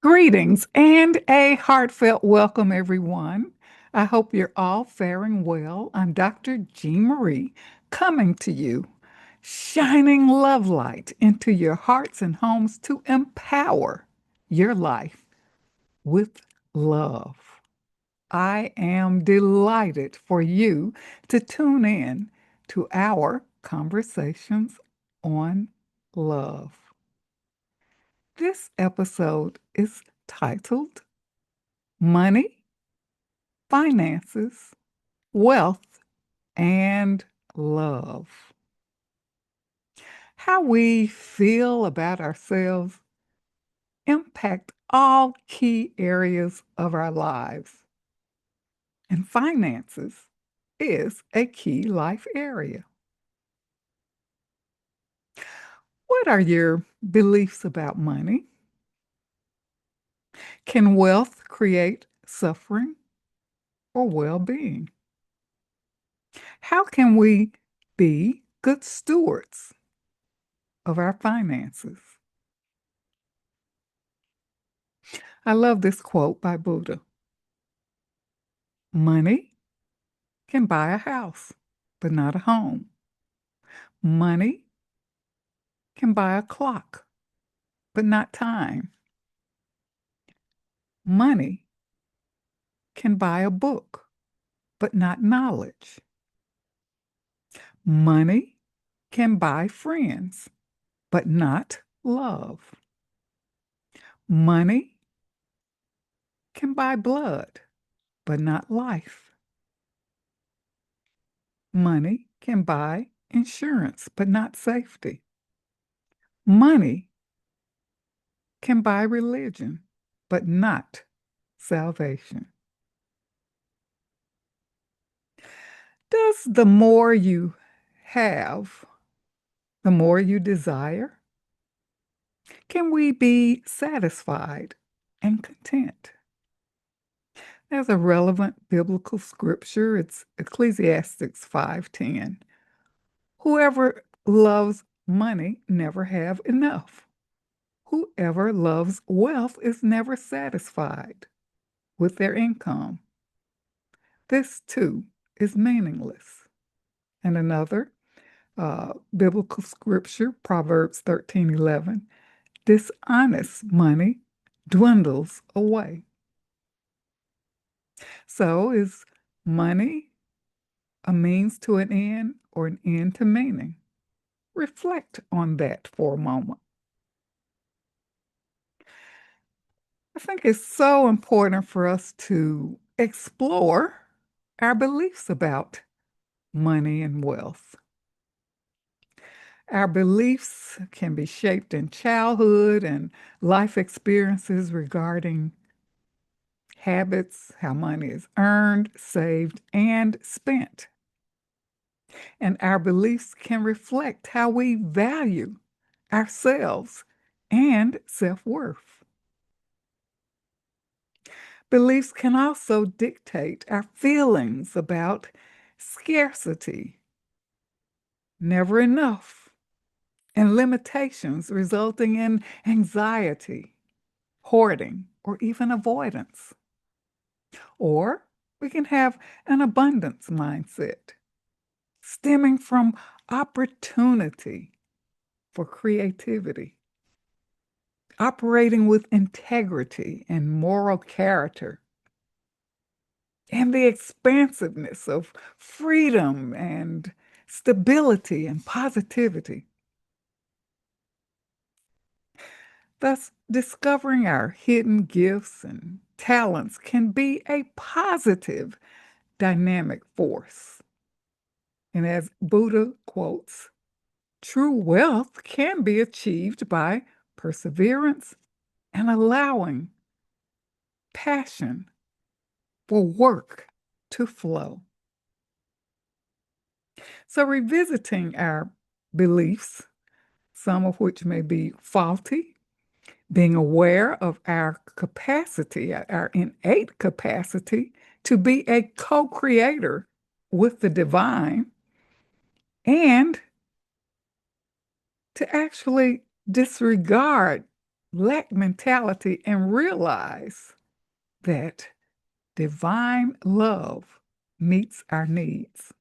Greetings and a heartfelt welcome, everyone. I hope you're all faring well. I'm Dr. Jean Marie coming to you, shining love light into your hearts and homes to empower your life with love. I am delighted for you to tune in to our conversations on love. This episode is titled Money, Finances, Wealth, and Love. How we feel about ourselves impact all key areas of our lives, and finances is a key life area. What are your beliefs about money? Can wealth create suffering or well-being? How can we be good stewards of our finances? I love this quote by Buddha. Money can buy a house, but not a home. Money can buy a clock, but not time. Money can buy a book, but not knowledge. Money can buy friends, but not love. Money can buy blood, but not life. Money can buy insurance, but not safety. Money can buy religion, but not salvation. Does the more you have, the more you desire? Can we be satisfied and content? There's a relevant biblical scripture. It's Ecclesiastes 5:10. Whoever loves money never have enough. Whoever loves wealth is never satisfied with their income. This too is meaningless. And another biblical scripture, Proverbs 13:11, dishonest money dwindles away. So is money a means to an end or an end to meaning? Reflect on that for a moment. I think it's so important for us to explore our beliefs about money and wealth. Our beliefs can be shaped in childhood and life experiences regarding habits, how money is earned, saved, and spent. And our beliefs can reflect how we value ourselves and self-worth. Beliefs can also dictate our feelings about scarcity, never enough, and limitations resulting in anxiety, hoarding, or even avoidance. Or we can have an abundance mindset stemming from opportunity for creativity, operating with integrity and moral character, and the expansiveness of freedom and stability and positivity. Thus, discovering our hidden gifts and talents can be a positive dynamic force. And as Buddha quotes, true wealth can be achieved by perseverance and allowing passion for work to flow. So, revisiting our beliefs, some of which may be faulty, being aware of our capacity, our innate capacity to be a co creator with the divine, and to actually disregard lack mentality and realize that divine love meets our needs.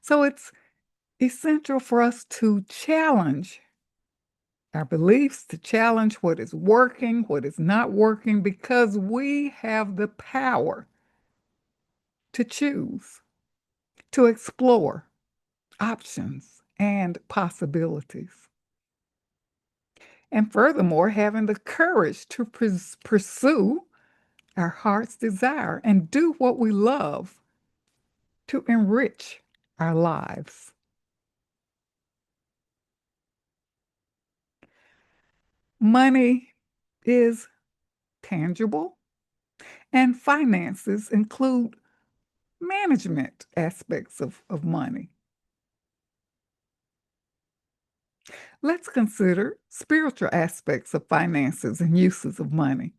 So it's essential for us to challenge our beliefs, to challenge what is working, what is not working, because we have the power to choose, to explore options and possibilities. And furthermore, having the courage to pursue our heart's desire and do what we love to enrich our lives. Money is tangible, and finances include management aspects of money. Let's consider spiritual aspects of finances and uses of money.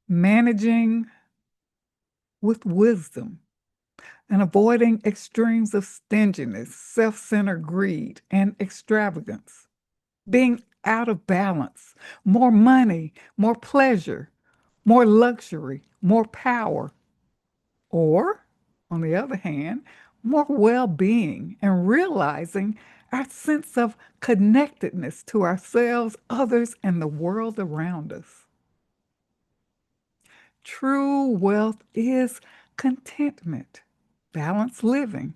Managing with wisdom and avoiding extremes of stinginess, self centered greed, and extravagance. Being out of balance, more money, more pleasure, more luxury, more power. Or, on the other hand, more well being and realizing our sense of connectedness to ourselves, others, and the world around us. True wealth is contentment, balanced living,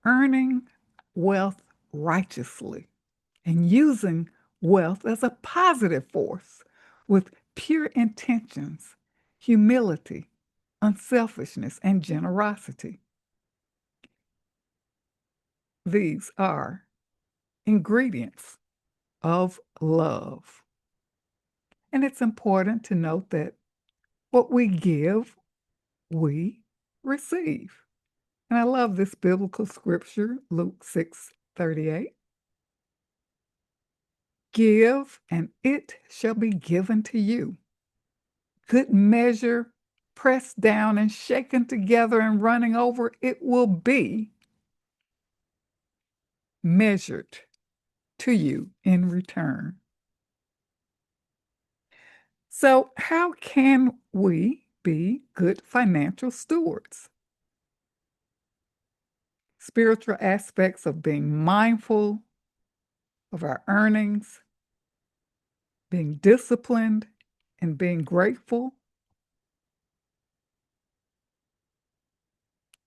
earning wealth righteously, and using wealth as a positive force with pure intentions, humility, unselfishness, and generosity. These are ingredients of love. And it's important to note that what we give, we receive. And I love this biblical scripture, Luke 6:38. Give, and it shall be given to you. Good measure, pressed down and shaken together and running over, it will be measured to you in return. So, how can we be good financial stewards? Spiritual aspects of being mindful of our earnings, being disciplined, and being grateful.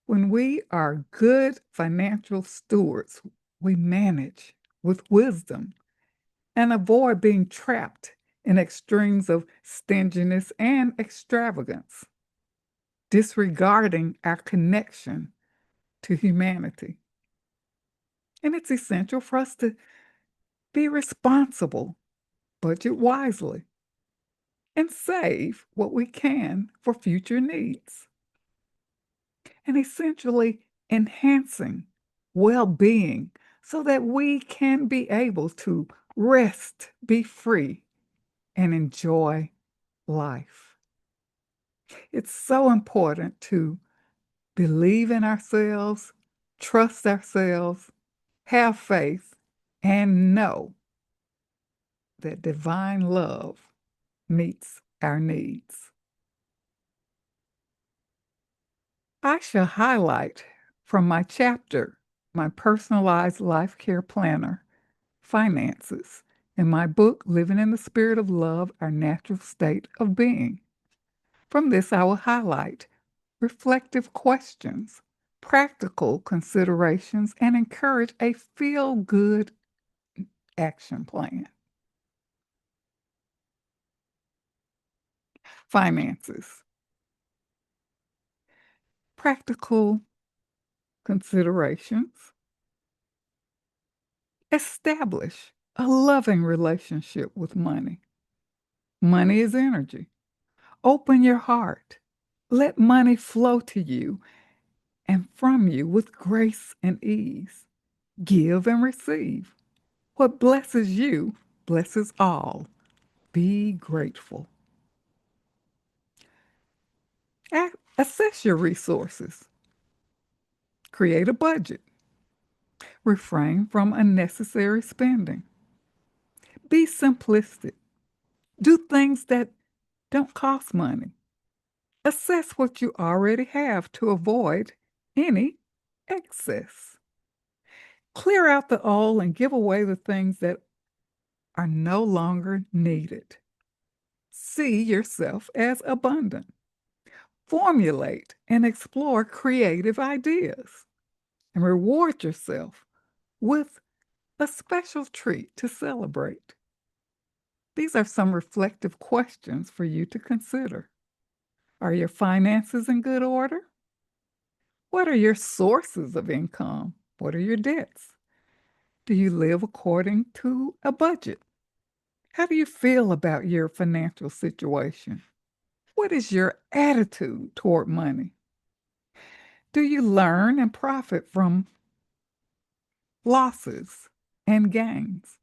When we are good financial stewards, we manage with wisdom and avoid being trapped in extremes of stinginess and extravagance, disregarding our connection to humanity. And it's essential for us to be responsible, budget wisely, and save what we can for future needs. And essentially enhancing well being so that we can be able to rest, be free, and enjoy life. It's so important to believe in ourselves, trust ourselves, have faith, and know that divine love meets our needs. I shall highlight from my chapter, my personalized life care planner, finances, in my book, Living in the Spirit of Love, Our Natural State of Being. From this, I will highlight reflective questions, practical considerations, and encourage a feel good action plan. Finances. Practical considerations. Establish a loving relationship with money. Money is energy. Open your heart. Let money flow to you and from you with grace and ease. Give and receive. What blesses you blesses all. Be grateful. Assess your resources. Create a budget. Refrain from unnecessary spending. Be simplistic. Do things that don't cost money. Assess what you already have to avoid any excess. Clear out the old and give away the things that are no longer needed. See yourself as abundant. Formulate and explore creative ideas. And reward yourself with a special treat to celebrate. These are some reflective questions for you to consider. Are your finances in good order? What are your sources of income? What are your debts? Do you live according to a budget? How do you feel about your financial situation? What is your attitude toward money? Do you learn and profit from losses and gains?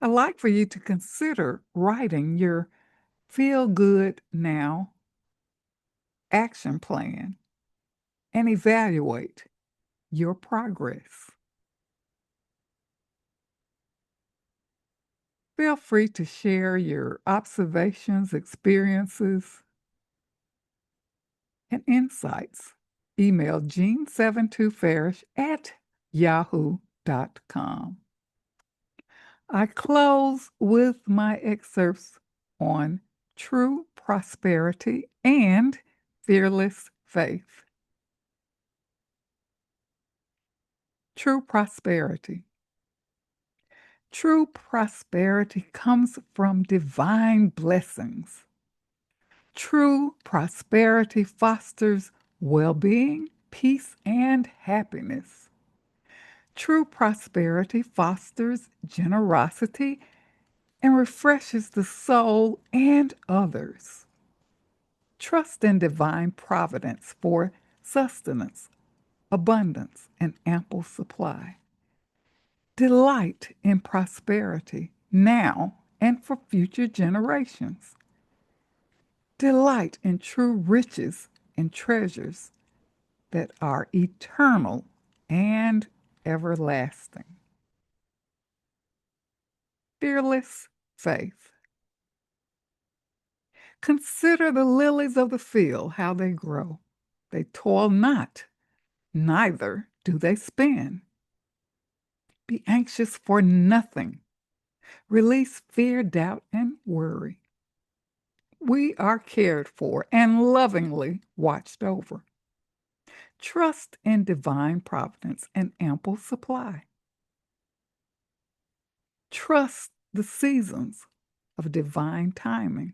I'd like for you to consider writing your feel good now action plan and evaluate your progress. Feel free to share your observations, experiences, and insights. Email jean72farish@yahoo.com. I close with my excerpts on true prosperity and fearless faith. True prosperity. True prosperity comes from divine blessings. True prosperity fosters well-being, peace, and happiness. True prosperity fosters generosity and refreshes the soul and others. Trust in divine providence for sustenance, abundance, and ample supply. Delight in prosperity now and for future generations. Delight in true riches and treasures that are eternal and everlasting. Fearless faith. Consider the lilies of the field, how they grow. They toil not, neither do they spin. Be anxious for nothing. Release fear, doubt, and worry. We are cared for and lovingly watched over. Trust in divine providence and ample supply. Trust the seasons of divine timing.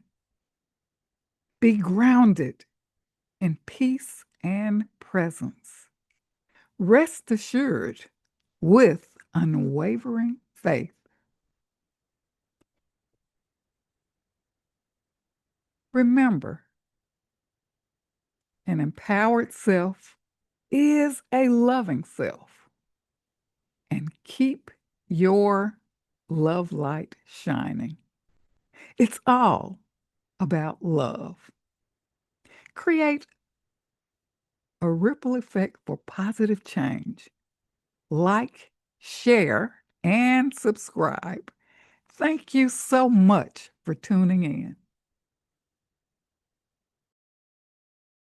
Be grounded in peace and presence. Rest assured with unwavering faith. Remember, an empowered self is a loving self. And keep your love light shining. It's all about love. Create a ripple effect for positive change. Like, share, and subscribe. Thank you so much for tuning in.